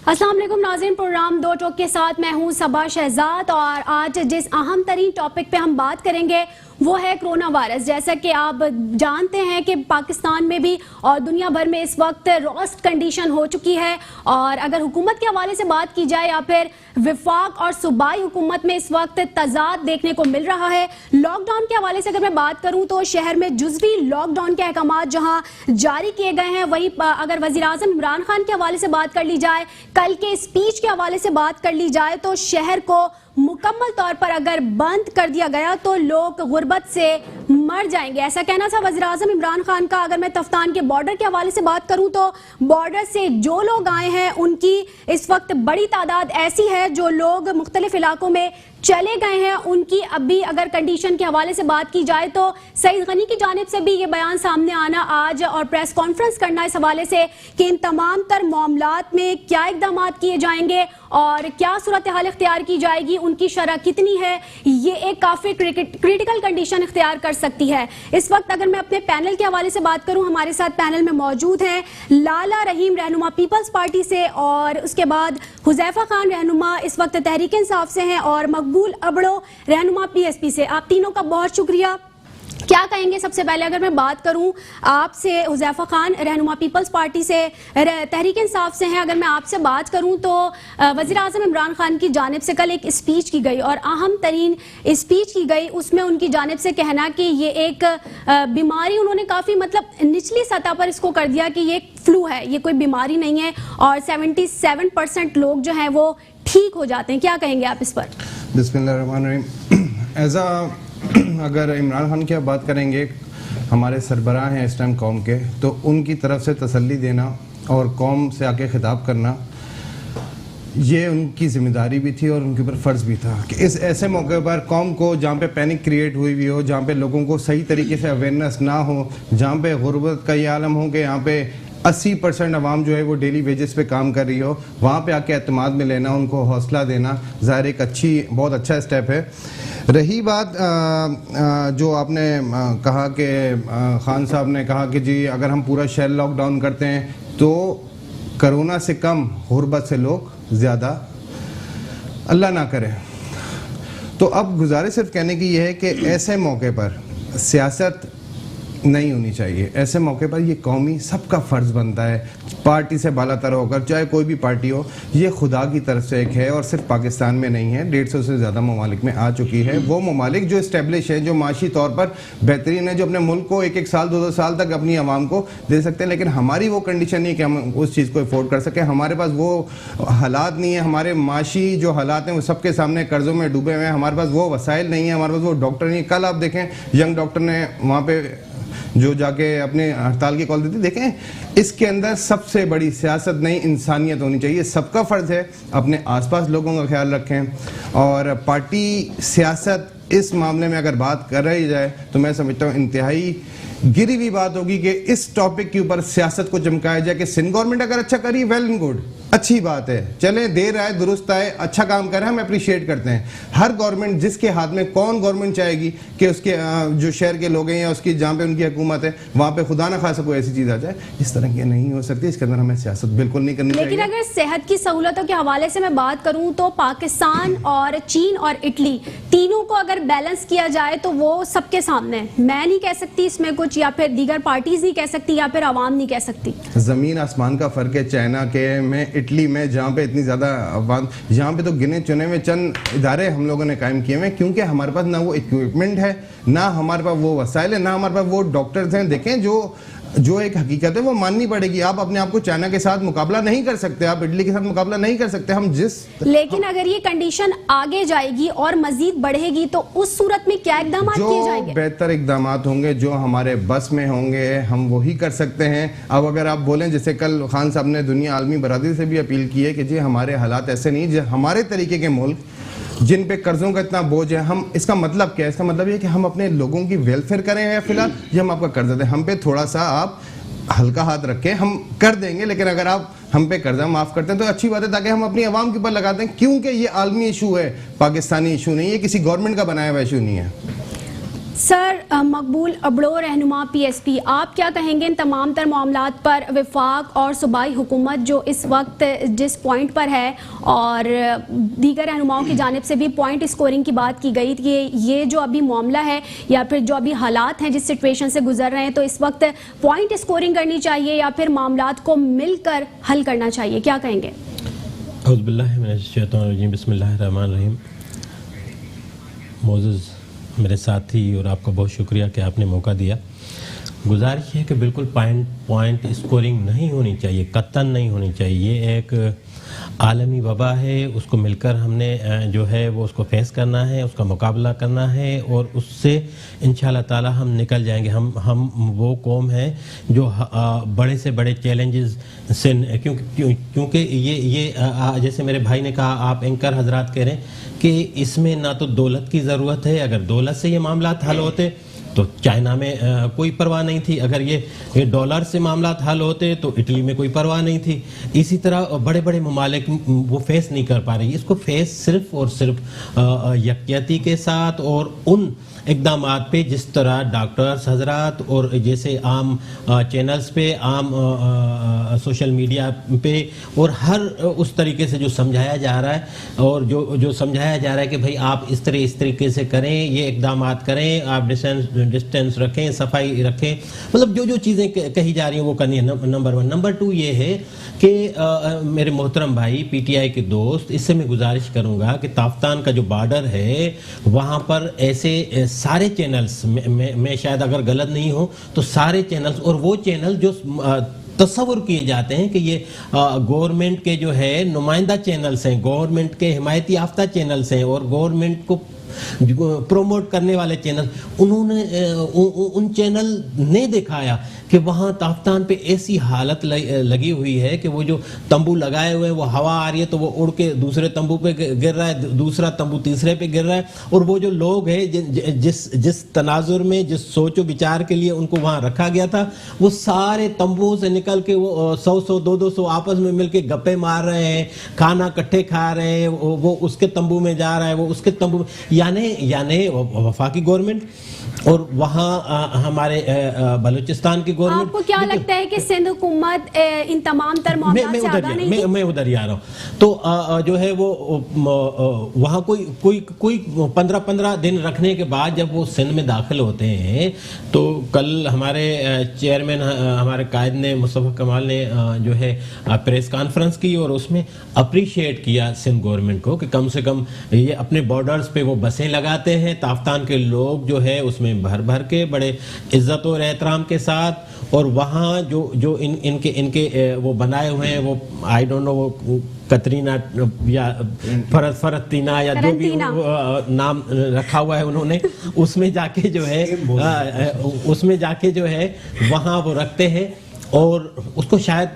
अस्सलाम वालेकुम नाज़रीन, प्रोग्राम दो टोक के साथ मैं हूं सबा शहजाद और आज जिस अहम तरीन टॉपिक पे हम बात करेंगे वो है कोरोना वायरस। जैसा कि आप जानते हैं कि पाकिस्तान में भी और दुनिया भर में इस वक्त रोस्ट कंडीशन हो चुकी है और अगर हुकूमत के हवाले से बात की जाए या फिर विफाक और सूबाई हुकूमत में इस वक्त तजाद देखने को मिल रहा है। लॉकडाउन के हवाले से अगर मैं बात करूं तो शहर में जुज़वी लॉकडाउन के अहकाम जहां जारी किए गए हैं, वहीं अगर वज़ीर आज़म इमरान खान के हवाले से बात कर ली जाए, कल के स्पीच के हवाले से बात कर ली जाए तो शहर को मुकम्मल तौर पर अगर बंद कर दिया गया तो लोग गुर्बत से मर जाएंगे, ऐसा कहना था वज़ीर आज़म इमरान खान का। अगर मैं तफ्तान के बॉर्डर के हवाले से बात करूं तो बॉर्डर से जो लोग आए हैं उनकी इस वक्त बड़ी तादाद ऐसी है जो लोग मुख्तलिफ इलाकों में चले गए हैं। उनकी अभी अगर कंडीशन के हवाले से बात की जाए तो सईद गनी की जानिब से भी ये बयान सामने आना आज और प्रेस कॉन्फ्रेंस करना इस हवाले से कि इन तमाम तर मामलात में क्या इकदाम किए जाएंगे और क्या सूरत हाल इख्तियार की जाएगी, उनकी शरह कितनी है, ये एक काफ़ी क्रिटिकल कंडीशन इख्तियार कर सकती है। इस वक्त अगर मैं अपने पैनल के हवाले से बात करूं, हमारे साथ पैनल में मौजूद हैं लाला रहीम रहनुमा पीपल्स पार्टी से और उसके बाद हुज़ैफा खान रहनुमा इस वक्त तहरीक इंसाफ से हैं और मकबूल अबड़ो रहनुमा पीएसपी से। आप तीनों का बहुत शुक्रिया। क्या कहेंगे सबसे पहले अगर मैं बात करूं आपसे, हुज़ैफा खान रहनुमा पीपल्स पार्टी से तहरीक इंसाफ से हैं, अगर मैं आपसे बात करूं तो वज़ीर आज़म इमरान खान की जानिब से कल एक स्पीच की गई और अहम तरीन स्पीच की गई, उसमें उनकी जानिब से कहना कि ये एक बीमारी, उन्होंने काफ़ी मतलब निचली सतह पर इसको कर दिया कि ये फ्लू है, ये कोई बीमारी नहीं है और 77% लोग जो हैं वो ठीक हो जाते हैं। क्या कहेंगे आप इस पर? बिस्मिल्लाहिर्रहमानिर्रहीम। अगर इमरान खान की आप बात करेंगे, हमारे सरबराह हैं इस टाइम कौम के, तो उनकी तरफ से तसल्ली देना और कौम से आके खिताब करना ये उनकी ज़िम्मेदारी भी थी और उनके ऊपर फ़र्ज़ भी था कि इस ऐसे मौके पर कौम को जहाँ पे पैनिक क्रिएट हुई हुई हो, जहाँ पे लोगों को सही तरीके से अवेयरनेस ना हो, जहाँ पे गुर्बत का ये आलम हो कि यहाँ पे 80% आवाम जो है वो डेली वेजेस पे काम कर रही हो, वहाँ पे आके एतमाद में लेना, उनको हौसला देना ज़ाहिर एक बहुत अच्छा स्टेप है। रही बात जो आपने कहा कि खान साहब ने कहा कि जी अगर हम पूरा शहर लॉकडाउन करते हैं तो कोरोना से कम गुर्बत से लोग ज़्यादा, अल्लाह ना करे। तो अब गुजारिश सिर्फ कहने की यह है कि ऐसे मौके पर सियासत नहीं होनी चाहिए। ऐसे मौके पर ये कौमी सबका फ़र्ज़ बनता है, पार्टी से बालातर होकर, चाहे कोई भी पार्टी हो, ये खुदा की तरफ से एक है और सिर्फ पाकिस्तान में नहीं है, 150 से ज़्यादा ममालिक में आ चुकी है। वो ममालिक जो इस्टेब्लिश है, जो माशी तौर पर बेहतरीन है, जो अपने मुल्क को एक साल 2 साल तक अपनी आवाम को दे सकते हैं, लेकिन हमारी वो कंडीशन नहीं है कि हम उस चीज़ को अफोर्ड कर सकें। हमारे पास वो हालात नहीं है, हमारे माशी जो हालात हैं वो सबके सामने कर्ज़ों में डूबे हुए हैं, हमारे पास वो वसाइल नहीं है, हमारे पास वो डॉक्टर नहीं है। कल आप देखें यंग डॉक्टर ने वहाँ पर जो जाके अपने हड़ताल की कॉल दी थी, देखें इसके अंदर सबसे बड़ी सियासत नहीं इंसानियत होनी चाहिए। सबका फ़र्ज़ है अपने आसपास लोगों का ख्याल रखें और पार्टी सियासत इस मामले में अगर बात कर रही जाए तो मैं समझता हूँ इंतहाई गिरी हुई बात होगी कि इस टॉपिक के ऊपर सियासत को चमकाया जाए कि सिंध गवर्नमेंट अगर अच्छा करी वेल एंड गुड, अच्छी बात है, चले देर आए दुरुस्त आए, अच्छा काम करें, हम अप्रिशिएट करते हैं। हर गवर्नमेंट जिसके हाथ में, कौन गवर्नमेंट चाहेगी कि उसके जो शहर के लोग हैं या उसकी जहाँ पे उनकी हुकूमत है वहाँ पे खुदा ना खासा कोई ऐसी चीज़ आ जाए, इस तरह की नहीं हो सकती। इसके अंदर हमें सियासत बिल्कुल नहीं करनी चाहिए। लेकिन अगर सेहत की सहूलतों के हवाले से मैं बात करूँ तो पाकिस्तान और चीन और इटली तीनों को अगर बैलेंस किया जाए तो वो सबके सामने है। मैं नहीं कह सकती इसमें कुछ, या फिर दीगर पार्टीज नहीं कह सकती, या फिर आवाम नहीं कह सकती। ज़मीन आसमान का फ़र्क है। चाइना के में, इटली में, जहाँ पे इतनी ज़्यादा आवाम, यहाँ पे तो गिने चुने हुए चंद इदारे हम लोगों ने कायम किए हुए, क्योंकि हमारे पास ना वो इक्विपमेंट है, ना हमारे पास वो वसाइल है, ना हमारे पास वो डॉक्टर्स हैं। देखें जो एक हकीकत है वो माननी पड़ेगी। आप अपने आप को चाइना के साथ मुकाबला नहीं कर सकते, आप इटली के साथ मुकाबला नहीं कर सकते। लेकिन अगर ये कंडीशन आगे जाएगी और मजीद बढ़ेगी तो उस सूरत में क्या इकदाम किए जाएंगे? बेहतर इकदाम होंगे जो हमारे बस में होंगे, हम वही कर सकते हैं। अब अगर आप बोलें, जैसे कल खान साहब ने दुनिया आलमी बरादरी से भी अपील की है कि जी हमारे हालात ऐसे नहीं, जो हमारे तरीके के मुल्क जिन पे कर्जों का इतना बोझ है, हम, इसका मतलब क्या है? इसका मतलब ये कि हम अपने लोगों की वेलफेयर करें या फिलहाल ये हम आपका कर्जा दें, हम पे थोड़ा सा आप हल्का हाथ रखें, हम कर देंगे, लेकिन अगर आप हम पे कर्जा माफ़ करते हैं तो अच्छी बात है, ताकि हम अपनी आवाम के ऊपर लगाते हैं, क्योंकि ये आलमी इशू है, पाकिस्तानी इशू नहीं है, किसी गवर्नमेंट का बनाया हुआ इशू नहीं है। सर मकबूल अबड़ो रहनुमा PSP, आप क्या कहेंगे इन तमाम तर मामलात पर? वफाक और सूबाई हुकूमत जो इस वक्त जिस पॉइंट पर है और दीगर रहनुमाओं की जानिब से भी पॉइंट स्कोरिंग की बात की गई कि ये जो अभी मामला है या फिर जो अभी हालात हैं जिस सिचुएशन से गुजर रहे हैं, तो इस वक्त पॉइंट स्कोरिंग करनी चाहिए या फिर मामलात को मिलकर हल करना चाहिए, क्या कहेंगे? बिस्मिल्लाहिर्रहमानिर्रहीम। मोअज़्ज़ज़ मेरे साथी और आपका बहुत शुक्रिया कि आपने मौका दिया। गुजारिश है कि बिल्कुल पॉइंट स्कोरिंग नहीं होनी चाहिए, कतन नहीं होनी चाहिए। ये एक आलमी वबा है, उसको मिलकर हमने जो है वो उसको फेस करना है, उसका मुकाबला करना है और उससे इंशाअल्लाह ताला हम निकल जाएंगे। हम वो कौम है जो बड़े से बड़े चैलेंजेस से, क्योंकि ये जैसे मेरे भाई ने कहा, आप एंकर हजरात कह रहे हैं कि इसमें ना तो दौलत की ज़रूरत है। अगर दौलत से ये मामला हल होते तो चाइना में कोई परवाह नहीं थी, अगर ये डॉलर से मामला हल होते तो इटली में कोई परवाह नहीं थी। इसी तरह बड़े बड़े ममालिक वो फेस नहीं कर पा रही। इसको फेस सिर्फ और सिर्फ यकजहती के साथ और उन इक़दामात पे जिस तरह डॉक्टर्स हजरात और जैसे आम चैनल्स पे, आम सोशल मीडिया पे और हर उस तरीके से जो समझाया जा रहा है और जो समझाया जा रहा है कि भाई आप इस तरीके से करें, ये इक़दामात करें, आप डिस्टेंस रखें, सफाई रखें, मतलब जो चीज़ें कही जा रही हैं वो करनी है। नंबर 1। नंबर 2 ये है कि मेरे मोहतरम भाई PTI के दोस्त, इससे मैं गुजारिश करूँगा कि ताफ्तान का जो बॉर्डर है वहाँ पर ऐसे सारे चैनल्स मैं शायद अगर गलत नहीं हो तो सारे चैनल्स और वो चैनल जो तस्वुर किए जाते हैं कि ये गवर्नमेंट के जो है नुमाइंदा चैनल्स हैं, गवर्नमेंट के हिमायती याफ्ता चैनल्स हैं और गवर्नमेंट को प्रोमोट करने वाले चैनल, उन्होंने उन चैनल ने दिखाया कि वहाँ ताफ्तान पे ऐसी हालत लगी हुई है कि वो जो तंबू लगाए हुए हैं वो हवा आ रही है तो वो उड़ के दूसरे तंबू पे गिर रहा है, दूसरा तंबू तीसरे पे गिर रहा है, और वो जो लोग हैं जिस तनाजुर में, जिस सोचो विचार के लिए उनको वहाँ रखा गया था, वो सारे तंबुओं से निकल के वो 100 200 आपस में मिलके गप्पे मार रहे हैं, खाना इकट्ठे खा रहे हैं, वो उसके तंबू में जा रहा है, वो उसके तंबू में, यानी वफाकी गवर्नमेंट और वहाँ हमारे बलूचिस्तान की गवर्नमेंट। आपको क्या लगता है कि सिंध हुकूमत इन तमाम तर मामलों से आगाह नहीं थी? मैं उधर ही आ रहा हूँ। तो जो है वो वहाँ कोई 15 दिन रखने के बाद जब वो सिंध में दाखिल होते हैं तो कल हमारे चेयरमैन हमारे कायद ने, मुस्तफ़ा कमाल ने जो है प्रेस कॉन्फ्रेंस की और उसमें अप्रिशिएट किया सिंध गवर्नमेंट को कि कम से कम ये अपने बॉर्डर्स पे वो बसें लगाते हैं, ताफ्तान के लोग जो है उसमें भर के बड़े इज्जत और एहतराम के साथ, और वहाँ जो इनके वो बनाए हुए हैं, वो आई डोंट नो वो कतरीना या फरतीना या जो भी नाम रखा हुआ है उन्होंने, उसमें जाके जो है वहाँ वो रखते हैं और उसको शायद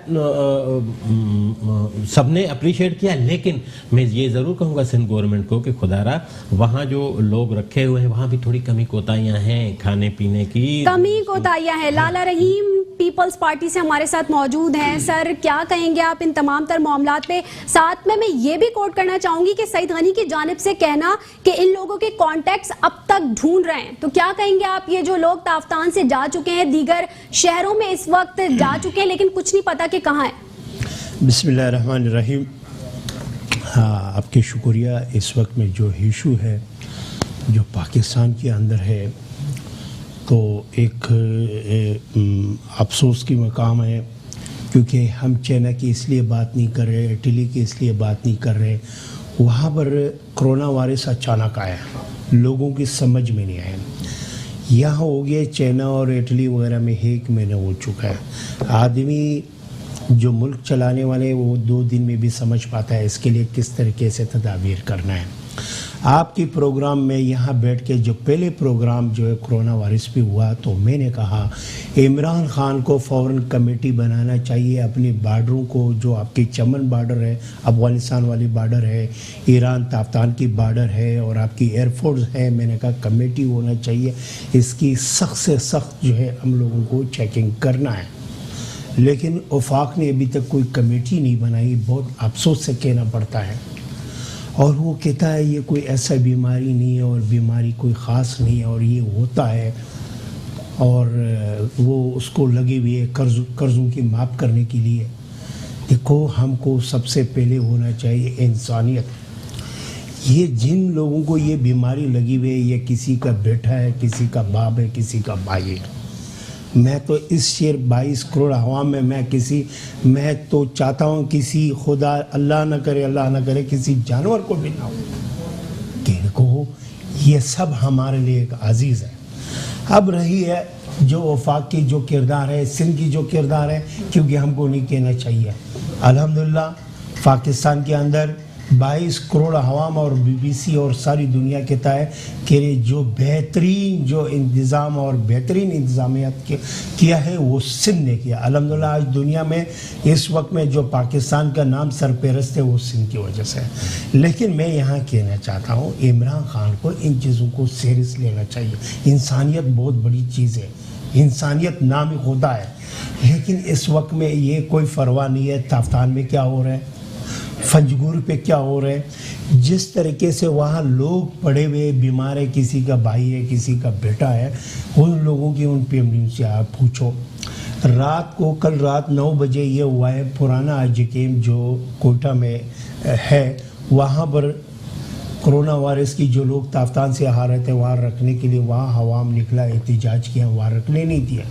सबने अप्रिशिएट किया। लेकिन मैं ये ज़रूर कहूँगा सिंध गवर्नमेंट को कि खुदारा वहाँ जो लोग रखे हुए हैं वहाँ भी थोड़ी कमी कोताहियाँ हैं, खाने पीने की कमी कोताहियाँ हैं। लाला रहीम पीपल्स पार्टी से हमारे साथ मौजूद हैं। सर, क्या कहेंगे आप इन तमाम तर मामलात पे? साथ में मैं ये भी कोट करना चाहूंगी कि सईद गनी की जानिब से कहना कि इन लोगों के कॉन्टैक्ट्स अब तक ढूंढ रहे हैं, तो क्या कहेंगे आप? ये जो लोग ताफ्तान से जा चुके हैं, दीगर शहरों में इस वक्त जा चुके हैं, लेकिन कुछ नहीं पता कि कहाँ है। बिस्मिल्लाहिर्रहमानिर्रहीम। हाँ, आपके शुक्रिया। इस वक्त में जो इशू है जो पाकिस्तान के अंदर है तो एक अफसोस की मकाम है, क्योंकि हम चाइना की इसलिए बात नहीं कर रहे, इटली की इसलिए बात नहीं कर रहे, वहाँ पर कोरोना वायरस अचानक आया, लोगों की समझ में नहीं आया। यहाँ हो गया चाइना और इटली वगैरह में 1 महीना हो चुका है। आदमी जो मुल्क चलाने वाले वो 2 दिन में भी समझ पाता है इसके लिए किस तरीके से तदाबीर करना है। आपकी प्रोग्राम में यहाँ बैठ के जो पहले प्रोग्राम जो है कोरोना वायरस पे हुआ तो मैंने कहा इमरान खान को फ़ौरन कमेटी बनाना चाहिए, अपने बॉर्डरों को, जो आपकी चमन बॉर्डर है, अफ़गानिस्तान वाली बॉर्डर है, ईरान ताफ्तान की बॉर्डर है और आपकी एयरफोर्स है, मैंने कहा कमेटी होना चाहिए, इसकी सख्त से सख्त जो है हम लोगों को चेकिंग करना है। लेकिन वफाक ने अभी तक कोई कमेटी नहीं बनाई, बहुत अफसोस से कहना पड़ता है। और वो कहता है ये कोई ऐसा बीमारी नहीं है और बीमारी कोई ख़ास नहीं है और ये होता है, और वो उसको लगे हुए है कर्ज़ों की माफ़ करने के लिए। देखो, हमको सबसे पहले होना चाहिए इंसानियत। ये जिन लोगों को ये बीमारी लगी हुई है, ये किसी का बेटा है, किसी का बाप है, किसी का भाई है। मैं तो इस शेर 22 करोड़ हवा में मैं तो चाहता हूँ किसी खुदा अल्लाह न करे किसी जानवर को भी ना हो। देखो, ये सब हमारे लिए एक अजीज़ है। अब रही है जो वफाक की जो किरदार है, सिंध की जो किरदार है, क्योंकि हमको नहीं कहना चाहिए। अल्हम्दुलिल्लाह पाकिस्तान के अंदर 22 करोड़ अवाम और BBC और सारी दुनिया कहता है कि जो बेहतरीन जो इंतज़ाम और बेहतरीन इंतज़ामियत किया है वो सिंध ने किया। अल्हम्दुलिल्लाह आज दुनिया में इस वक्त में जो पाकिस्तान का नाम सरपरस्त है वो सिंध की वजह से है। लेकिन मैं यहाँ कहना चाहता हूँ, इमरान खान को इन चीज़ों को सीरियस लेना चाहिए। इंसानियत बहुत बड़ी चीज़ है, इंसानियत नाम ही खुदा है। लेकिन इस वक्त में ये कोई परवाह नहीं है ताफ्तान में क्या हो रहा है, फंजगुर पे क्या हो रहा है। जिस तरीके से वहाँ लोग पड़े हुए बीमार है, किसी का भाई है, किसी का बेटा है, उन लोगों की उन फैमिली से आप पूछो। रात को कल रात 9 बजे ये हुआ है, पुराना आजिकेम जो कोयटा में है, वहाँ पर कोरोना वायरस की जो लोग ताफ्तान से आ रहे थे वहाँ रखने के लिए वहाँ हवाम निकला, एहतिजाज किया, वहाँ रखने नहीं दिया।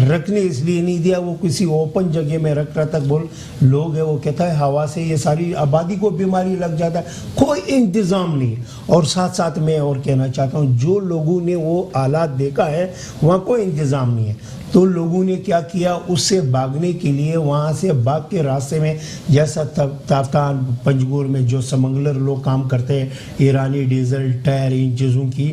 रखने इसलिए नहीं दिया, वो किसी ओपन जगह में रख रहा था। बोल लोग है, वो कहता है हवा से ये सारी आबादी को बीमारी लग जाता है, कोई इंतज़ाम नहीं। और साथ साथ मैं और कहना चाहता हूँ, जो लोगों ने वो हालात देखा है वहाँ कोई इंतज़ाम नहीं है, तो लोगों ने क्या किया, उससे भागने के लिए वहाँ से भाग के रास्ते में, जैसा ताफ्तान पंजगुर में जो स्मगलर लोग काम करते हैं, ईरानी डीजल टायर इन चीज़ों की,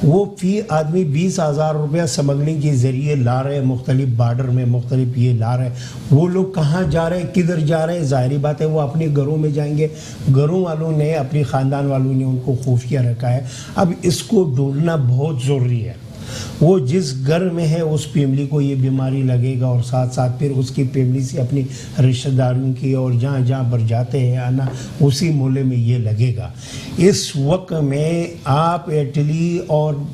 वो फी आदमी 20,000 रुपया स्मगलिंग के ज़रिए ला रहे हैं, मुख्तलिफ बार्डर में मुख्तलिफ ये ला रहे हैं। वो लोग कहाँ जा रहे हैं, किधर जा रहे हैं, ज़ाहिरी बात है वो अपने घरों में जाएंगे। घरों वालों ने, अपने ख़ानदान वालों ने उनको खुफिया रखा है। अब इसको ढूंढना बहुत ज़रूरी है। वो जिस घर में है उस फैमिली को ये बीमारी लगेगा, और साथ साथ फिर उसकी फैमिली से अपनी रिश्तेदारों की और जहाँ जहाँ पर जाते हैं आना, उसी मोहल्ले में ये लगेगा। इस वक्त में आप इटली और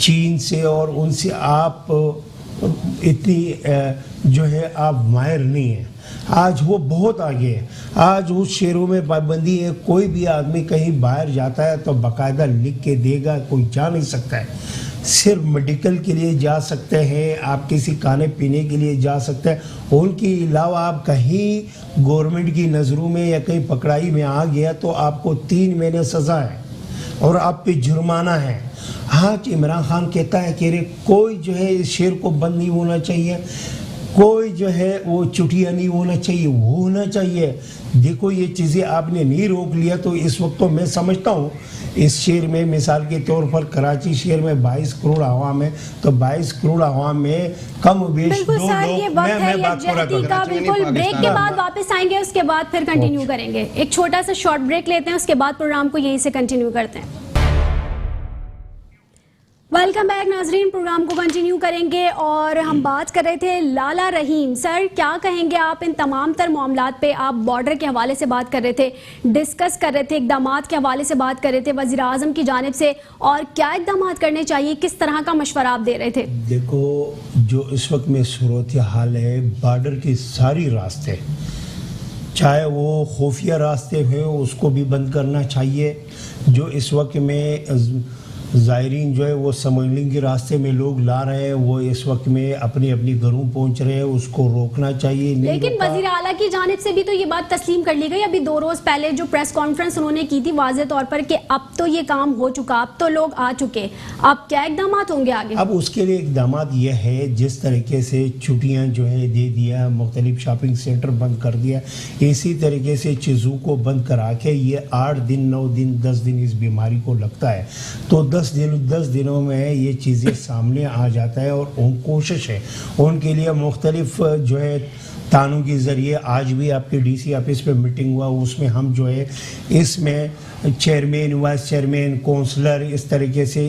चीन से और उनसे आप इतनी जो है आप माहिर नहीं हैं। आज वो बहुत आगे है। आज उस शहरों में पाबंदी है, कोई भी आदमी कहीं बाहर जाता है तो बाकायदा लिख के देगा, कोई जा नहीं सकता है। सिर्फ मेडिकल के लिए जा सकते हैं, आप किसी खाने पीने के लिए जा सकते हैं, उनके अलावा आप कहीं गवर्नमेंट की नज़रों में या कहीं पकड़ाई में आ गया तो आपको 3 महीने सज़ा है और आप पे जुर्माना है। आज इमरान खान कहता है कि कोई जो है इस शेर को बंद नहीं होना चाहिए, कोई जो है वो चुटिया नहीं होना चाहिए, वो होना चाहिए। देखो ये चीज़ें आपने नहीं रोक लिया तो इस वक्त तो मैं समझता हूँ इस शहर में, मिसाल के तौर पर कराची शहर में 22 करोड़ आवाम है, तो 22 करोड़ आवाम में कम वेश 2 लोग। मैं बात पूरा करूँगा, बिल्कुल ब्रेक के बाद वापस आएंगे, उसके बाद फिर कंटिन्यू करेंगे। एक छोटा सा शॉर्ट ब्रेक लेते हैं, उसके बाद प्रोग्राम को यहीं से कंटिन्यू करते हैं। वेलकम बैक नाजरीन, प्रोग्राम को कंटिन्यू करेंगे और हम बात कर रहे थे लाला रहीम। सर क्या कहेंगे आप इन तमाम तर मामलात पे? आप बॉर्डर के हवाले से बात कर रहे थे, डिस्कस कर रहे थे, इक़दामात के हवाले से बात कर रहे थे वज़ीर आज़म की जानिब से, और क्या इक़दामात करने चाहिए, किस तरह का मशवरा आप दे रहे थे? देखो जो इस वक्त में सूरत हाल है, बॉर्डर के सारी रास्ते, चाहे वो खुफिया रास्ते हैं उसको भी बंद करना चाहिए। जो इस वक्त में ज़ायरीन जो है वो स्मगलिंग के रास्ते में लोग ला रहे हैं, वो इस वक्त में अपने अपने घरों पहुंच रहे हैं, उसको रोकना चाहिए। लेकिन वज़ीर आला की जानिब से भी तो ये बात तस्लीम कर ली गई। अभी 2 रोज़ पहले जो प्रेस कॉन्फ्रेंस उन्होंने की थी वाज़े तौर पर कि अब तो ये काम हो चुका, अब तो लोग आ चुके, अब क्या इकदाम होंगे आगे? अब उसके लिए इकदाम यह है, जिस तरीके से छुट्टियाँ जो है दे दिया, मुख्तलिफ शॉपिंग सेंटर बंद कर दिया, इसी तरीके से चीज़ों को बंद करा के ये 8 दिन 9 दिन 10 दिन इस बीमारी को लगता है, तो 10 10 दिनों में ये चीज़ें सामने आ जाता है। और कोशिश है उनके लिए मुख्तलिफ जो है तानों के ज़रिए, आज भी आपके DC ऑफिस पे मीटिंग हुआ, उसमें हम जो है इसमें चेयरमैन, वाइस चेयरमैन, काउंसलर, इस तरीके से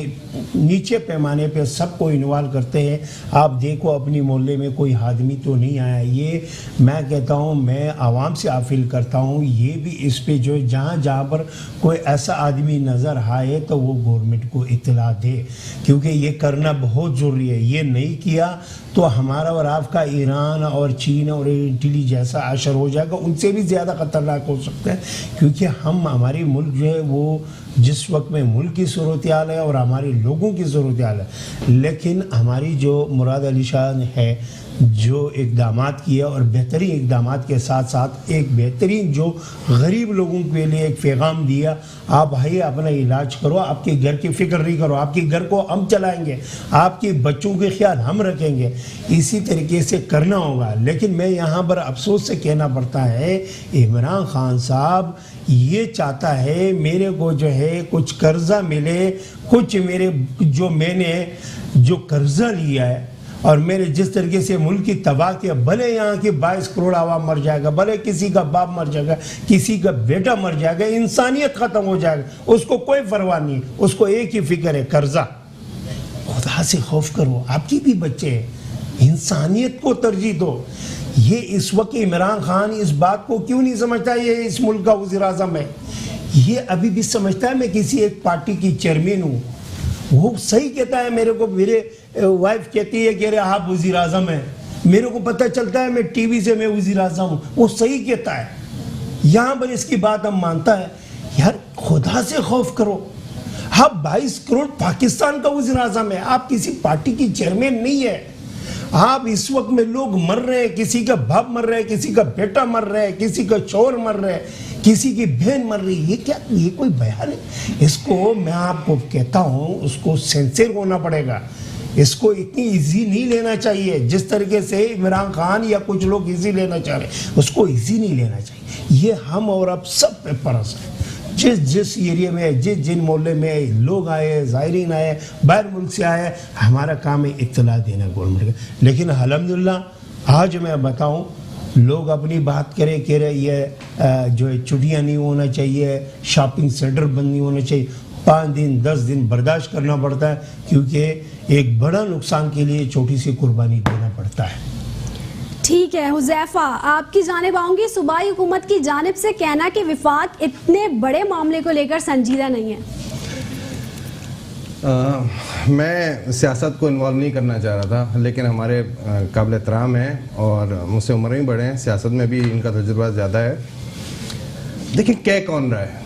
नीचे पैमाने पे सबको इन्वॉल्व करते हैं। आप देखो अपनी मोहल्ले में कोई आदमी तो नहीं आया। ये मैं कहता हूँ, मैं आवाम से अपील करता हूँ, ये भी इस पे जो जहाँ पर कोई ऐसा आदमी नज़र आए तो वो गवर्नमेंट को इत्तला दे, क्योंकि ये करना बहुत ज़रूरी है। ये नहीं किया तो हमारा और आपका ईरान और चीन और इटली जैसा असर हो जाएगा, उनसे भी ज़्यादा ख़तरनाक हो सकता है। क्योंकि हम, हमारी मुल्क जो है वो जिस वक्त में मुल्क की सूरत हाल है और हमारे लोगों की सूरत हाल है, लेकिन हमारी जो मुराद अली शाह है जो इकदामात किया, और बेहतरीन इकदामात के साथ साथ एक बेहतरीन जो गरीब लोगों के लिए एक पैगाम दिया, आप भाई अपना इलाज करो, आपके घर की फिक्र नहीं करो, आपके घर को हम चलाएंगे, आपके बच्चों के ख्याल हम रखेंगे, इसी तरीके से करना होगा। लेकिन मैं यहाँ पर अफसोस से कहना पड़ता है, इमरान खान साहब ये चाहता है मेरे को जो है कुछ कर्जा मिले, कुछ मेरे जो मैंने जो कर्जा लिया है और मेरे जिस तरीके से मुल्क की तबाह किया, भले यहाँ के 22 करोड़ आवाम मर जाएगा, भले किसी का बाप मर जाएगा, किसी का बेटा मर जाएगा, इंसानियत खत्म हो जाएगा, उसको कोई परवाह नहीं, उसको एक ही फिक्र है, कर्जा। खुदा से खौफ करो, आपकी भी बच्चे हैं, इंसानियत को तरजीह दो। ये इस वक्त इमरान खान इस बात को क्यों नहीं समझता? ये इस मुल्क का वज़ीर आज़म है, ये अभी भी समझता है मैं किसी एक पार्टी की चेयरमैन हूँ। वो सही कहता है, मेरे को मेरे वाइफ कहती है कि अरे आप वज़ीर आज़म हैं, मेरे को पता चलता है मैं टीवी से मैं वज़ीर आज़म हूँ, वो सही कहता है। यहाँ पर इसकी बात हम मानता है। यार खुदा से खौफ करो, आप 22 करोड़ पाकिस्तान का वज़ीर आज़म है, आप किसी पार्टी की चेयरमैन नहीं है। आप इस वक्त में लोग मर रहे हैं, किसी का बाप मर रहा है, किसी का बेटा मर रहा है, किसी का शौहर मर रहा है, किसी की बहन मर रही है। ये क्या, ये कोई बयान है? इसको मैं आपको कहता हूँ, उसको सेंसियर होना पड़ेगा, इसको इतनी इजी नहीं लेना चाहिए जिस तरीके से इमरान खान या कुछ लोग इजी लेना चाह रहे हैं, उसको इजी नहीं लेना चाहिए। ये हम और अब सब पे परस है। जिस एरिया में, जिन मोहल्ले में लोग आए, ज़ायरीन आए, बाहर मुल्क से आए, हमारा काम है इत्तला देना गवर्नमेंट का। लेकिन अल्हम्दुलिल्लाह आज मैं बताऊं, लोग अपनी बात करें, कह रहे ये जो है छुट्टियाँ नहीं होना चाहिए, शॉपिंग सेंटर बंद नहीं होना चाहिए। 5 दिन 10 दिन बर्दाश्त करना पड़ता है, क्योंकि एक बड़ा नुकसान के लिए छोटी सी कुर्बानी देना पड़ता है। ठीक है हुज़ैफा, आपकी जानिब आऊंगी। सूबाई हुकूमत की जानिब से कहना कि विफाक इतने बड़े मामले को लेकर संजीदा नहीं है। मैं सियासत को इन्वॉल्व नहीं करना चाह रहा था, लेकिन हमारे काबिल एहतराम हैं और मुझसे उम्र में बड़े हैं, सियासत में भी इनका तजुर्बा ज़्यादा है। देखिए कह कौन रहा है,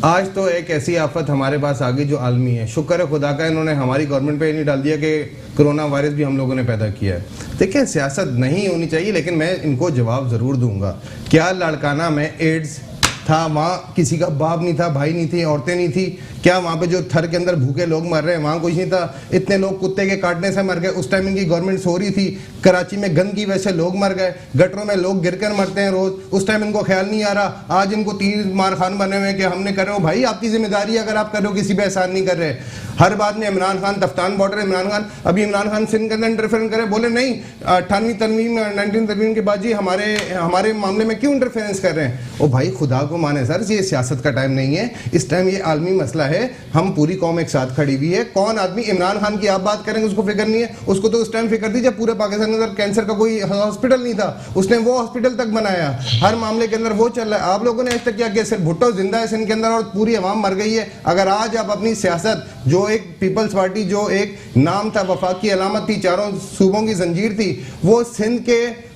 आज तो एक ऐसी आफत हमारे पास आ गई जो आलमी है। शुक्र है खुदा का, इन्होंने हमारी गवर्नमेंट पे नहीं डाल दिया कि कोरोना वायरस भी हम लोगों ने पैदा किया है। देखिए सियासत नहीं होनी चाहिए, लेकिन मैं इनको जवाब ज़रूर दूंगा। क्या लाड़काना में एड्स था, वहाँ किसी का बाप नहीं था, भाई नहीं थी, औरतें नहीं थी? क्या वहाँ पे जो थर के अंदर भूखे लोग मर रहे हैं वहाँ कुछ नहीं था? इतने लोग कुत्ते के काटने से मर गए, उस टाइम इनकी गवर्नमेंट सो रही थी। कराची में गंद की वजह से लोग मर गए, गटरों में लोग गिरकर मरते हैं रोज, उस टाइम इनको ख्याल नहीं आ रहा। आज इनको तीर मार खान बने हुए कि हमने कर रहे हो। भाई आपकी जिम्मेदारी है, अगर आप कर रहे हो, किसी पे एहसान नहीं कर रहे। हर बात में इमरान खान, तफ्तान बॉर्डर इमरान खान, अभी इमरान खान सिंध के अंदर इंटरफेरेंस करे, बोले नहीं 18वीं तरमीम 19 तरमीम के बाद जी हमारे मामले में क्यों इंटरफेरेंस कर रहे हैं? ओ भाई खुदा को माने सर, ये सियासत का टाइम नहीं है, इस टाइम ये आलमी मसला है, हम पूरी कौम एक साथ खड़ी हुई है। कौन आदमी, इमरान खान की आप बात करेंगे उसको फिक्र नहीं है, उसको तो उस टाइम फिक्र थी जब पूरे पाकिस्तान के अंदर कैंसर का कोई हॉस्पिटल नहीं था, उसने वो हॉस्पिटल तक बनाया, हर मामले के अंदर वो चल रहा है। आप लोगों ने आज तक क्या किया? सिर्फ भुट्टो जिंदा है सिंध के अंदर और पूरी अवाम मर गई है। अगर आज आप अपनी सियासत, जो एक पीपल्स पार्टी, जो एक नाम था, वफाक की अलामत थी, चारों सूबों की जंजीर थी, वो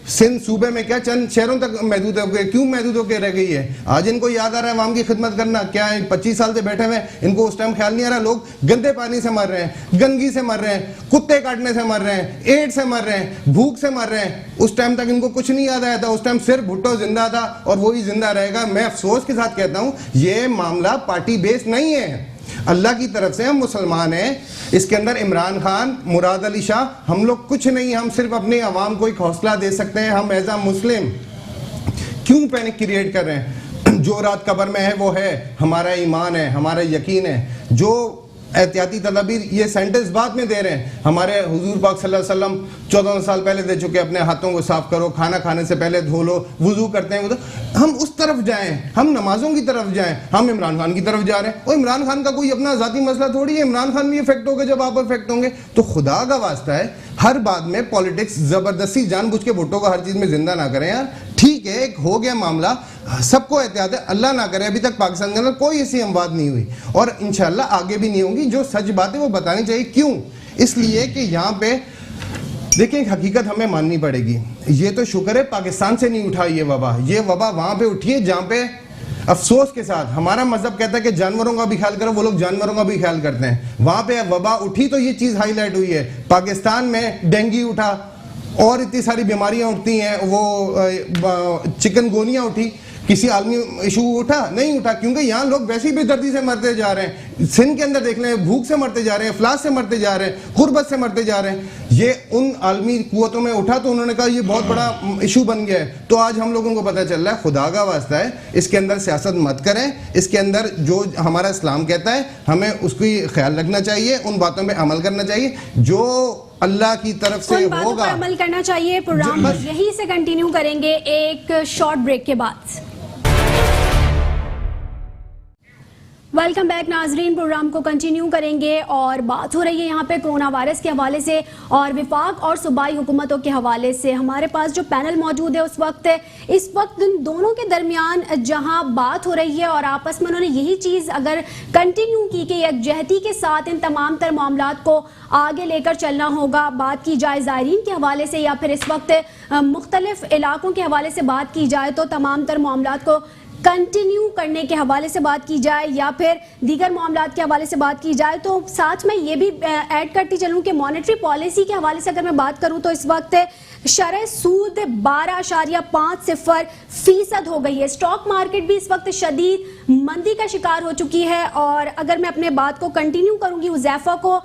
सिंध सूबे में क्या चंद शहरों तक महदूद हो गए? क्यों महदूद होकर रह गई है? आज इनको याद आ रहा है अवाम की खिदमत करना? क्या है 25 साल से बैठे हुए, इनको उस टाइम ख्याल नहीं आ रहा? लोग गंदे पानी से मर रहे हैं, गंदगी से मर रहे हैं, कुत्ते काटने से मर रहे हैं, एड्स से मर रहे हैं, भूख से मर रहे हैं। उस टाइम तक इनको कुछ नहीं याद आया था, उस टाइम सिर्फ भुट्टो जिंदा था और वही जिंदा रहेगा। मैं अफसोस के साथ कहता हूं, यह मामला पार्टी बेस्ड नहीं है, अल्लाह की तरफ से हम मुसलमान हैं। इसके अंदर इमरान खान, मुराद अली शाह, हम लोग कुछ नहीं, हम सिर्फ अपने अवाम को एक हौसला दे सकते हैं। हम एज अ मुस्लिम क्यों पैनिक क्रिएट कर रहे हैं? जो रात कब्र में है वो है, हमारा ईमान है, हमारा यकीन है। जो एहतियाती तदाबीर ये सेंटेंस बाद में दे रहे हैं। हमारे हुजूर पाक सल्लल्लाहु अलैहि वसल्लम 14 साल पहले दे चुके, अपने हाथों को साफ करो, खाना खाने से पहले धो लो, वुजू करते हैं। हम उस तरफ जाएं, हम नमाजों की तरफ जाएं, हम इमरान खान की तरफ जा रहे हैं। और इमरान खान का कोई अपना जाती मसला थोड़ी है, इमरान खान भी इफेक्ट होगा जब आप इफेक्ट होंगे। तो खुदा का वास्ता है, हर बात में पॉलिटिक्स जबरदस्ती जानबूझ के भुट्टो को हर चीज में जिंदा ना करें यार। ठीक है, एक हो गया मामला, सबको एहतियात है, अल्लाह ना करे अभी तक पाकिस्तान के अंदर कोई ऐसी अमवात नहीं हुई और इंशाल्लाह आगे भी नहीं होंगी। जो सच बात है वो बतानी चाहिए। क्यों? इसलिए कि यहाँ पे देखिए एक हकीकत हमें माननी पड़ेगी। ये तो शुक्र है पाकिस्तान से नहीं उठा ये वबा वहां पे उठी है जहाँ पे अफसोस के साथ हमारा मजहब कहता है कि जानवरों का भी ख्याल करो, वो लोग जानवरों का भी ख्याल करते हैं। वहां पे वबा उठी तो ये चीज हाईलाइट हुई है। पाकिस्तान में डेंगू उठा और इतनी सारी बीमारियां उठती हैं, वो चिकनगोनिया उठी, किसी आलमी इशू उठा? नहीं उठा, क्योंकि यहाँ लोग वैसे ही बेदर्दी से मरते जा रहे हैं। सिंध के अंदर देख लें, भूख से मरते जा रहे हैं, अफलास से मरते जा रहे हैं, गुर्बत से मरते जा रहे हैं। ये उन आलमी कुव्वतों में उठा तो उन्होंने कहा ये बहुत बड़ा इशू बन गया है। तो आज हम लोगों को पता चल रहा है, खुदा का वास्ता है इसके अंदर सियासत मत करें। इसके अंदर जो हमारा इस्लाम कहता है हमें उसकी ख्याल रखना चाहिए, उन बातों पर अमल करना चाहिए जो अल्लाह की तरफ से होगा, अमल करना चाहिए। प्रोग्राम यहीं से कंटिन्यू करेंगे एक शॉर्ट ब्रेक के बाद। वेलकम बैक नाजरीन, प्रोग्राम को कंटिन्यू करेंगे और बात हो रही है यहाँ पे कोरोना वायरस के हवाले से और विफाक और सूबाई हुकूमतों के हवाले से। हमारे पास जो पैनल मौजूद है इस वक्त इन दोनों के दरमियान जहाँ बात हो रही है और आपस में उन्होंने यही चीज़ अगर कंटिन्यू की कि यकजहती के साथ इन तमाम तर मामलात को आगे लेकर चलना होगा। बात की जाए ज़ायरीन के हवाले से या फिर इस वक्त मुख्तलिफ इलाकों के हवाले से बात की जाए तो तमाम तर मामलात को कंटिन्यू करने के हवाले से बात की जाए या फिर दीगर मामलात के हवाले से बात की जाए, तो साथ में ये भी ऐड करती चलूँ कि मॉनेटरी पॉलिसी के हवाले से अगर मैं बात करूँ तो इस वक्त शरह सूद 12.50% हो गई है। स्टॉक मार्केट भी इस वक्त शदीद मंदी का शिकार हो चुकी है। और अगर मैं अपने बात को कंटिन्यू करूंगी, हुज़ैफा को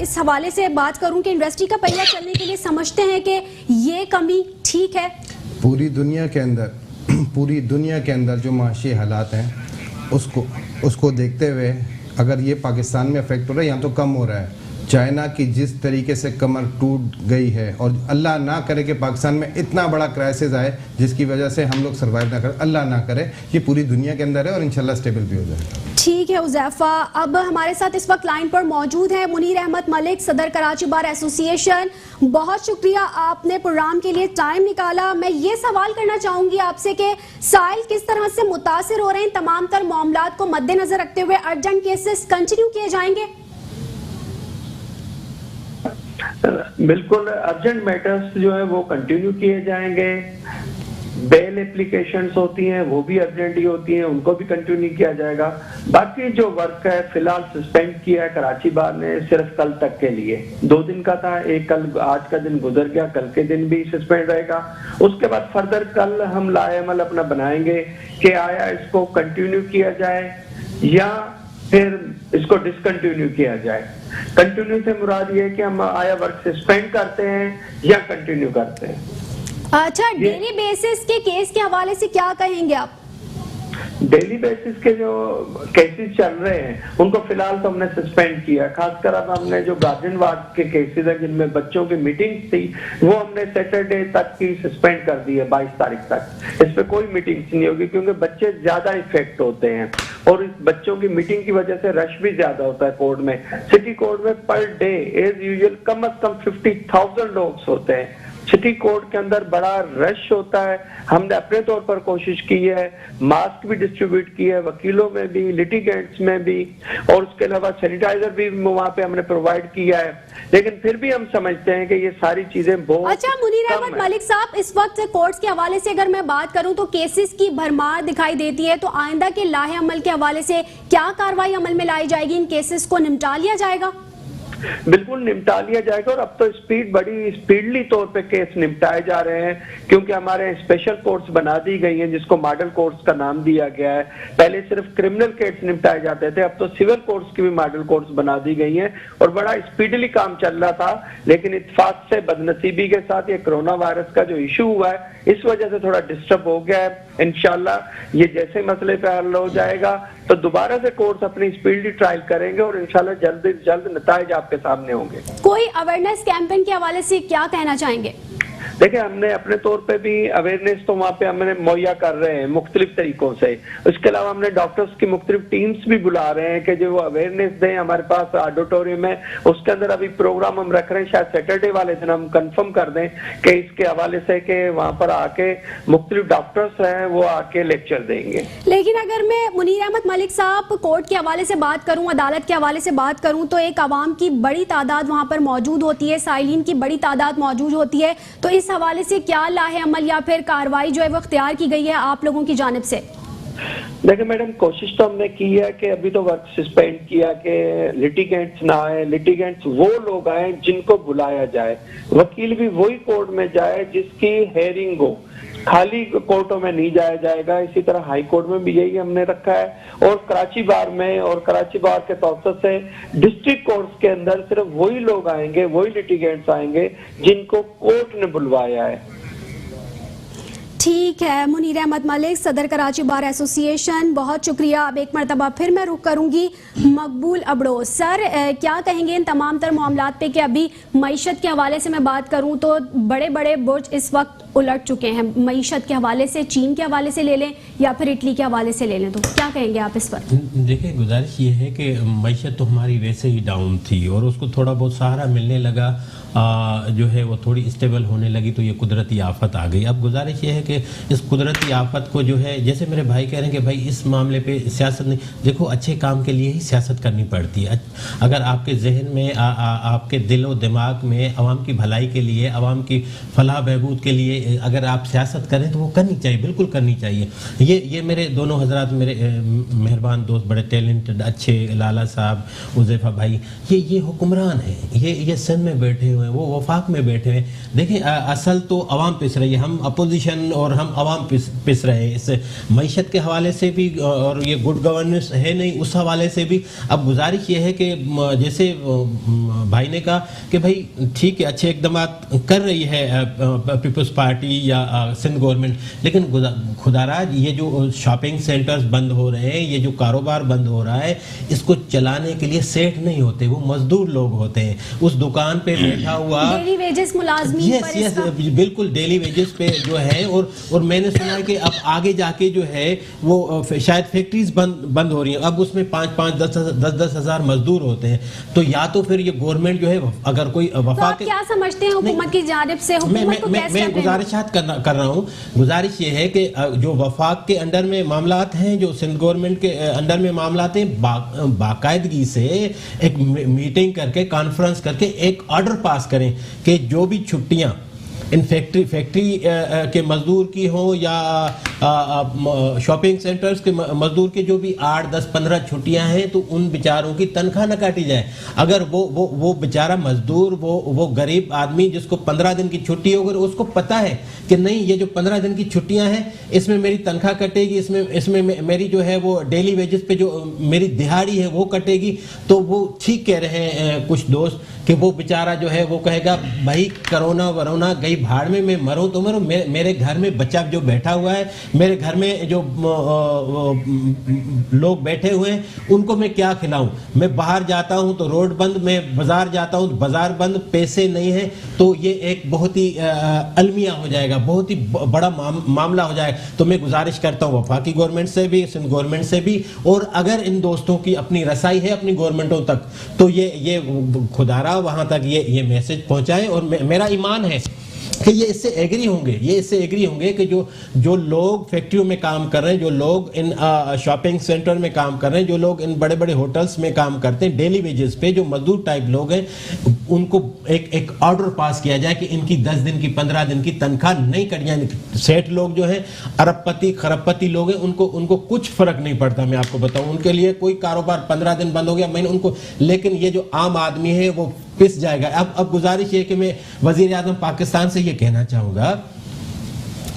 इस हवाले से बात करूं कि इंडस्ट्री का पहिया चलने के लिए समझते हैं कि ये कमी ठीक है? पूरी दुनिया के अंदर जो माशी हालात हैं उसको देखते हुए अगर ये पाकिस्तान में अफेक्ट हो रहा है, यहाँ तो कम हो रहा है। चाइना की जिस तरीके से कमर टूट गई है और अल्लाह ना करे कि पाकिस्तान में इतना बड़ा क्राइसिस आए जिसकी वजह से हम लोग सर्वाइव ना करें, अल्लाह ना करे, ये पूरी दुनिया के अंदर है और इंशाल्लाह स्टेबल भी हो जाए। ठीक है हुज़ैफा, अब हमारे साथ इस वक्त लाइन पर मौजूद है मुनीर अहमद मलिक, सदर कराची बार एसोसिएशन। बहुत शुक्रिया आपने प्रोग्राम के लिए टाइम निकाला। मैं ये सवाल करना चाहूंगी आपसे कि साइल किस तरह से मुतासिर हो रहे हैं, तमाम तर मामलात को मद्देनजर रखते हुए अर्जेंट केसेस कंटिन्यू किए जाएंगे? बिल्कुल, अर्जेंट मैटर्स जो है वो कंटिन्यू किए जाएंगे। बेल एप्लीकेशंस होती हैं वो भी अर्जेंट ही होती हैं, उनको भी कंटिन्यू किया जाएगा। बाकी जो वर्क है फिलहाल सस्पेंड किया है कराची बार ने सिर्फ कल तक के लिए, 2 दिन का था, एक कल आज का दिन गुजर गया, कल के दिन भी सस्पेंड रहेगा। उसके बाद फर्दर कल हम लाएमल अपना बनाएंगे कि आया इसको कंटिन्यू किया जाए या फिर इसको डिसकंटिन्यू किया जाए। कंटिन्यू से मुराद ये है कि हम आया वर्क सस्पेंड करते हैं या कंटिन्यू करते हैं। अच्छा, डेली बेसिस के केस के हवाले से क्या कहेंगे आप? डेली बेसिस के जो केसेस चल रहे हैं उनको फिलहाल तो हमने सस्पेंड किया। खासकर अब हमने जो गार्जियन वार्ड के केसेस हैं जिनमें बच्चों की मीटिंग्स थी वो हमने सैटरडे तक की सस्पेंड कर दी है, 22 तारीख तक। इस पे कोई मीटिंग्स नहीं होगी क्योंकि बच्चे ज्यादा इफेक्ट होते हैं और इस बच्चों की मीटिंग की वजह से रश भी ज्यादा होता है कोर्ट में। सिटी कोर्ट में पर डे एज यूजुअल कम से कम 50,000 लोग होते हैं। सिटी कोर्ट के अंदर बड़ा रश होता है। हमने अपने तौर पर कोशिश की है, मास्क भी डिस्ट्रीब्यूट किए है, वकीलों में भी, लिटिगेंट्स में भी, और उसके अलावा सैनिटाइजर भी वहाँ पे हमने प्रोवाइड किया है। लेकिन फिर भी हम समझते हैं कि ये सारी चीजें बहुत अच्छा मुनीर अहमद मलिक साहब, इस वक्त कोर्ट्स के हवाले से अगर मैं बात करूं तो केसेस की भरमार दिखाई देती है, तो आइंदा के लाहे अमल के हवाले से क्या कार्रवाई अमल में लाई जाएगी? इन केसेस को निपटा लिया जाएगा? बिल्कुल निपटा लिया जाएगा और अब तो बड़ी स्पीडली तौर पे केस निपटाए जा रहे हैं क्योंकि हमारे स्पेशल कोर्ट्स बना दी गई हैं जिसको मॉडल कोर्ट्स का नाम दिया गया है। पहले सिर्फ क्रिमिनल केस निपटाए जाते थे, अब तो सिविल कोर्ट्स की भी मॉडल कोर्ट्स बना दी गई हैं और बड़ा स्पीडली काम चल रहा था। लेकिन इत्तेफाक से बदनसीबी के साथ ये कोरोना वायरस का जो इशू हुआ है इस वजह से थोड़ा डिस्टर्ब हो गया है। इंशाल्लाह ये जैसे मसले पे हल हो जाएगा तो दोबारा से कोर्स अपनी स्पीडी ट्रायल करेंगे और इंशाल्लाह जल्द से जल्द नताइज आपके सामने होंगे। कोई अवेयरनेस कैंपेन के हवाले से क्या कहना चाहेंगे? देखिए, हमने अपने तौर पे भी अवेयरनेस तो वहाँ पे हमने मुहैया कर रहे हैं मुख्तलिफ तरीकों से। उसके अलावा हमने डॉक्टर्स की मुख्तलिफ टीम्स भी बुला रहे हैं कि जो वो अवेयरनेस दें। हमारे पास ऑडिटोरियम है, उसके अंदर अभी प्रोग्राम हम रख रहे हैं, शायद सैटरडे वाले दिन हम कंफर्म कर दें कि इसके हवाले से कि वहाँ पर आके मुख्तलिफ डॉक्टर्स हैं वो आके लेक्चर देंगे। लेकिन अगर मैं मुनीर अहमद मलिक साहब कोर्ट के हवाले से बात करूं, अदालत के हवाले से बात करूं, तो एक आवाम की बड़ी तादाद वहां पर मौजूद होती है, साइलिन की बड़ी तादाद मौजूद होती है, तो इस हवाले से क्या लाहे अमल या फिर कार्रवाई जो है वो इख्तियार की गई है आप लोगों की जानिब से? देखिए मैडम, कोशिश तो हमने की है कि अभी तो वर्क सस्पेंड किया कि लिटिगेंट्स ना आए। लिटिगेंट्स वो लोग आए जिनको बुलाया जाए, वकील भी वही कोर्ट में जाए जिसकी हेयरिंग हो, खाली कोर्टों में नहीं जाया जाएगा। इसी तरह हाई कोर्ट में भी यही हमने रखा है और कराची बार में और कराची बार के तौर से डिस्ट्रिक्ट कोर्ट्स के अंदर सिर्फ वही लोग आएंगे, वही लिटिगेंट्स आएंगे जिनको कोर्ट ने बुलवाया है। ठीक है मुनीर अहमद मलिक, सदर कराची बार एसोसिएशन, बहुत शुक्रिया। अब एक मरतबा फिर मैं रुख करूंगी मकबूल अबड़ोस। सर क्या कहेंगे इन तमाम तर मामलात पे कि अभी मईशत के हवाले से मैं बात करूं तो बड़े बड़े बुर्ज इस वक्त उलट चुके हैं। मईशत के हवाले से चीन के हवाले से ले लें या फिर इटली के हवाले से ले लें, तो क्या कहेंगे आप इस पर? देखिए, गुजारिश ये है कि मईशत तो हमारी वैसे ही डाउन थी और उसको थोड़ा बहुत सहारा मिलने लगा, जो है वो थोड़ी स्टेबल होने लगी, तो ये कुदरती आफत आ गई। अब गुजारिश ये है कि इस कुदरती आफत को जो है, जैसे मेरे भाई कह रहे हैं कि भाई इस मामले पे सियासत नहीं, देखो अच्छे काम के लिए ही सियासत करनी पड़ती है। अगर आपके जहन में आपके दिल और दिमाग में आवाम की भलाई के लिए, आवाम की फलाह बहबूद के लिए अगर आप सियासत करें तो वो करनी चाहिए, बिल्कुल करनी चाहिए। ये मेरे दोनों हजरात, मेरे मेहरबान दोस्त, बड़े टैलेंटेड अच्छे, लाला साहब, उज़ैफा भाई, ये हुक्मरान हैं, ये सिंध में बैठे हुए हैं, वो वफाक में बैठे हुए हैं। देखिए असल तो अवाम पिस रही है, हम अपोजिशन और हम अवाम पिस रहे हैं। इस मईशत के हवाले से भी और ये गुड गवर्नेंस है नहीं, उस हवाले से भी। अब गुजारिश ये है कि जैसे भाई ने कहा कि भाई ठीक है, अच्छे इकदाम कर रही है पीपल्स पार्टी या सिंध गवर्नमेंट, लेकिन खुदाराज ये जो शॉपिंग सेंटर्स बंद हो रहे हैं, ये जो कारोबार बंद हो रहा है, इसको चलाने के लिए सेठ नहीं होते, वो मजदूर लोग होते हैं। उस दुकान पे बैठा हुआ डेली वेजेस मुलाजमीन पर यस बिल्कुल डेली वेजेस पे जो है, और मैंने सुना है कि अब आगे जाके जो है वो शायद फैक्ट्रीज बंद हो रही हैं, अब उसमें 5-10 हज़ार मजदूर होते हैं। तो या तो फिर ये गवर्नमेंट जो है अगर कोई वफा तो क्या समझते हैं हुकूमत की जानिब से? मैं गुजारिशात कर रहा हूँ। गुजारिश ये है कि जो वफाक के अंडर में मामलात हैं, जो सिंध गवर्नमेंट के अंडर में मामलात हैं, बाकायदगी से एक मीटिंग करके, कॉन्फ्रेंस करके एक ऑर्डर पास करें कि जो भी छुट्टियां इन फैक्ट्री के मजदूर की हो या शॉपिंग सेंटर्स के मजदूर की जो भी 8, 10, 15 छुट्टियां हैं, तो उन बेचारों की तनख्वाह न काटी जाए। अगर वो बेचारा मजदूर, वो गरीब आदमी जिसको 15 दिन की छुट्टी हो, अगर उसको पता है कि नहीं ये जो 15 दिन की छुट्टियां हैं इसमें मेरी तनख्वाह कटेगी, इसमें मेरी जो है वो डेली वेजेस पे जो मेरी दिहाड़ी है वो कटेगी, तो वो ठीक कह रहे हैं कुछ दोस्त कि वो बेचारा जो है वो कहेगा भाई कोरोना वरोना गई भाड़ में, मैं मरूं तो मरूं, मेरे घर में बच्चा जो बैठा हुआ है, मेरे घर में जो लोग बैठे हुए हैं, उनको मैं क्या खिलाऊं? मैं बाहर जाता हूं तो रोड बंद, मैं बाजार जाता हूं तो बाजार बंद, पैसे नहीं है। तो ये एक बहुत ही अलमिया हो जाएगा, बहुत ही बड़ा मामला हो जाएगा। तो मैं गुजारिश करता हूं वफाकी गवर्नमेंट से भी, सिंध गवर्नमेंट से भी, और अगर इन दोस्तों की अपनी रसाई है अपनी गवर्नमेंटों तक, तो ये खुदारा वहां तक ये मैसेज पहुंचाएं। और मेरा ईमान है कि ये इससे एग्री होंगे कि जो लोग फैक्ट्रियों में काम कर रहे हैं, जो लोग इन शॉपिंग सेंटर में काम कर रहे हैं, जो लोग इन बड़े बड़े होटल्स में काम करते हैं डेली वेजेस पे, जो मजदूर टाइप लोग हैं, उनको एक ऑर्डर पास किया जाए कि इनकी 10 दिन की 15 दिन की तनख्वाह नहीं कट जाए। सेठ लोग जो हैं, अरबपति खरबपति लोग हैं, उनको कुछ फर्क नहीं पड़ता। मैं आपको बताऊं, उनके लिए कोई कारोबार 15 दिन बंद हो गया, मैंने उनको, लेकिन ये जो आम आदमी है वो पिस जाएगा। अब गुजारिश है कि मैं वजीर आज़म पाकिस्तान से ये कहना चाहूँगा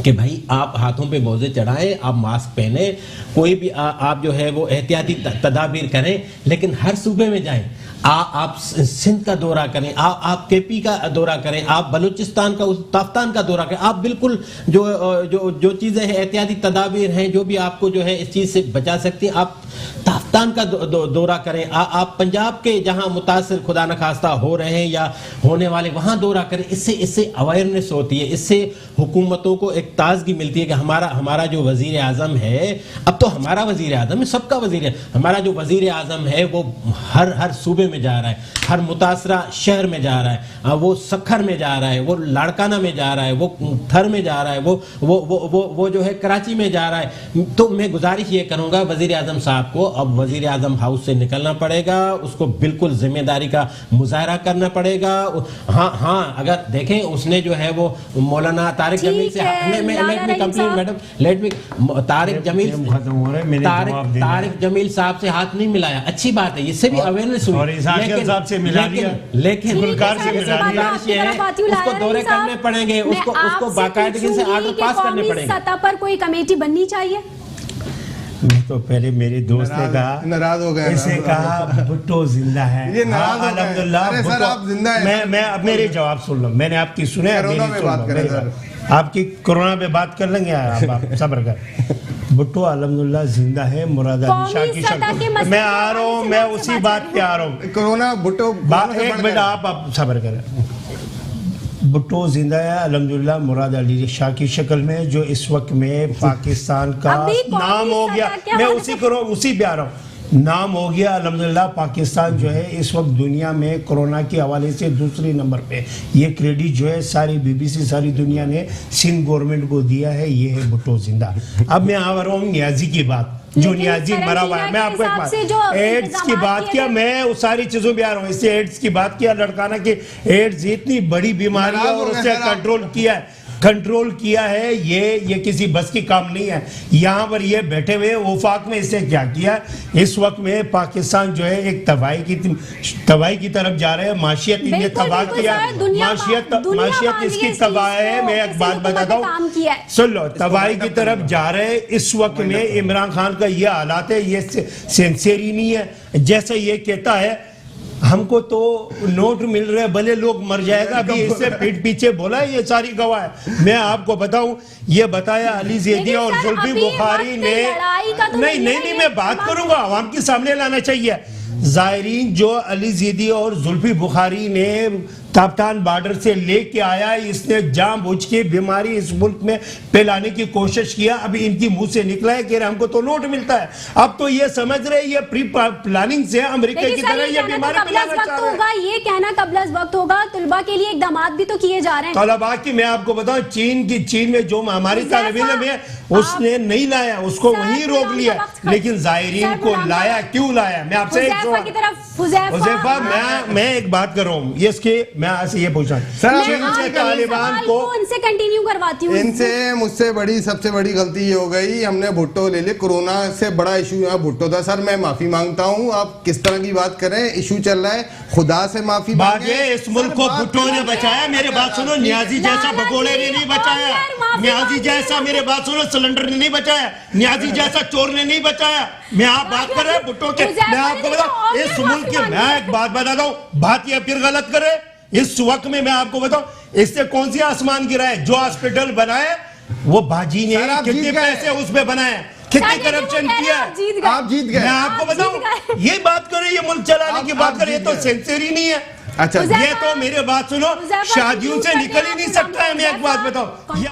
कि भाई आप हाथों पे मोजे चढ़ाएं, आप मास्क पहने, कोई भी आप जो है वो एहतियाती तदाबीर करें, लेकिन हर सूबे में जाएं। आप सिंध का दौरा करें, आप केपी का दौरा करें, आप बलूचिस्तान का ताफ्तान का दौरा करें, आप बिल्कुल जो चीज़ें हैं एहतियाती तदाबीर हैं जो भी आपको जो है इस चीज़ से बचा सकती है, आप ताफ्तान का दौरा करें, आप पंजाब के जहां मुतासिर खुदा न खास्ता हो रहे हैं या होने वाले वहां दौरा करें। इससे अवेयरनेस होती है, इससे हुकूमतों को एक ताजगी मिलती है कि हमारा जो वजीर आजम है, अब तो हमारा वजीर आजम है, सबका वजीर है, हमारा जो वजीर आजम है वो हर सूबे में जा रहा है, हर मुतासरा शहर में जा रहा है, वो सखर में जा रहा है, वो लाड़काना में जा रहा है, वो थर में जा रहा है, वो जो है कराची में जा रहा है। तो मैं गुजारिश ये करूंगा वजीर आजम साहब को, अब वजीर आजम हाउस से निकलना पड़ेगा, उसको बिल्कुल जिम्मेदारी का मुजाहरा करना पड़ेगा। हाँ अगर देखें उसने जो है वो मौलाना तारिक जमील से तारिक जमील साहब से हाथ नहीं मिलाया, अच्छी बात है, इससे भी अवेयरनेस हुई, लेकिन उसको दौरे करने पड़ेंगे, उसको बाकायदगी से आर्डर पास करने पड़ेंगे। सतह पर कोई कमेटी बननी चाहिए। मैं तो पहले मेरे दोस्त ने कहा, नाराज हो गए, इसे कहा भुट्टो जिंदा है, ये नाराज हो गए। अरे सर आप जिंदा हैं। मैं अब मेरे जवाब सुन लो, मैंने आपकी सुने, आपकी कोरोना पे बात कर लेंगे, आप सब्र कर। भुट्टो अल्हम्दुलिल्लाह जिंदा है, मुराद अली शाह की शक्ल। मैं आ रहा हूँ, मैं उसी बात पे आ रहा हूँ। कोरोना भुट्टो एक मिनट आप सब्र करें। भुट्टो जिंदा है अल्हम्दुलिल्लाह मुराद अली शाह की शक्ल में, जो इस वक्त में पाकिस्तान का नाम हो गया। मैं उसी पे आ रहा हूँ, नाम हो गया अल्हम्दुलिल्लाह। पाकिस्तान जो है इस वक्त दुनिया में कोरोना के हवाले से दूसरे नंबर पे। ये क्रेडिट जो है सारी BBC सारी दुनिया ने सिंध गवर्नमेंट को दिया है। ये है भुट्टो जिंदा। अब मैं आ रहा हूँ नियाजी की बात, जो नियाजी मरा हुआ है। मैं आपको एक बात, एड्स की बात किया, मैं उस सारी चीजों पे आ रहा हूँ। इससे एड्स की बात किया, लड़काना की एड्स इतनी बड़ी बीमारी है और उससे कंट्रोल किया है, ये किसी बस की काम नहीं है। यहाँ पर ये बैठे हुए वफाक में इससे क्या किया, इस वक्त में पाकिस्तान जो है एक तबाही की तरफ जा रहे हैं। माशियत इन्हें तबाह किया, माशियत इसकी तबाह है। मैं एक बात बताता हूँ, सुन लो, तबाही की तरफ जा रहे हैं। इस वक्त में इमरान खान का ये हालात है, ये सिंसियरी नहीं है। जैसे ये कहता है हमको तो नोट मिल रहे, भले लोग मर जाएगा, अभी इससे पीठ पीछे बोला है, ये सारी गवाह है। मैं आपको बताऊं, ये बताया अली ज़ैदी और जुल्फी बुखारी ने। नहीं, मैं बात करूंगा, आवाम के सामने लाना चाहिए। ज़ायरीन जो अली ज़ैदी और जुल्फी बुखारी ने ताफ्तान बॉर्डर से लेके आया, इसने जानबूझ के बीमारी इस मुल्क में फैलाने की कोशिश किया। अभी इनकी मुंह से निकला है कि हमको तो नोट मिलता है। अब तो ये समझ रहे ये प्री प्लानिंग से अमेरिका की तरह ये बीमारी फैलाना चाह रहे हैं। ये कहना कबल वक्त होगा, तलबा के लिए इकदाम भी तो किए जा रहे हैं। तलबा की मैं आपको बताऊं, चीन में जो हमारी तालिब इल्म है उसने नहीं लाया, उसको वहीं रोक लिया, लेकिन ज़ायरीन को लाया। क्यों लाया? मैं आपसे हुज़ैफा, मैं एक बात कर रहा हूँ, ये इसके मैं आपसे ये पूछा तालिबान को उनसे कंटिन्यू करवाती हूँ। इनसे मुझसे सबसे बड़ी गलती ये हो गई, हमने भुट्टो ले ली। कोरोना से बड़ा इशू यहाँ भुट्टो था। सर मैं माफी मांगता हूँ, आप किस तरह की बात कर रहे हैं, इशू चल रहा है, खुदा से माफी मांगे। इस मुल्क को भुट्टो ने बचाया, मेरे बात सुनो, नियाजी जैसा भगोड़े ने नहीं बचाया, नियाजी जैसा मेरे बात सुनो सिलेंडर ने नहीं बचाया, नियाजी जैसा चोर ने नहीं बचाया। मैं आप बात कर रहे हैं भुट्टो के, मैं आपको बताऊं इस मुल्क के, मैं एक बात बताता हूँ, बात ये फिर गलत करे। इस वक्त में मैं आपको बताऊं, इससे कौन सी आसमान गिरा है? जो हॉस्पिटल बनाए वो बाजी ने कितने पैसे उसमें बनाए, कितने करप्शन किया, आप जीत गए। मैं आपको बताऊं, ये बात करे, ये मुल्क चलाने की बात करे, ये तो सेंचुरी नहीं है। अच्छा, ये तो मेरे बात सुनो, शादियों से निकल ही नहीं सकता है। मैं एक बात बताऊं,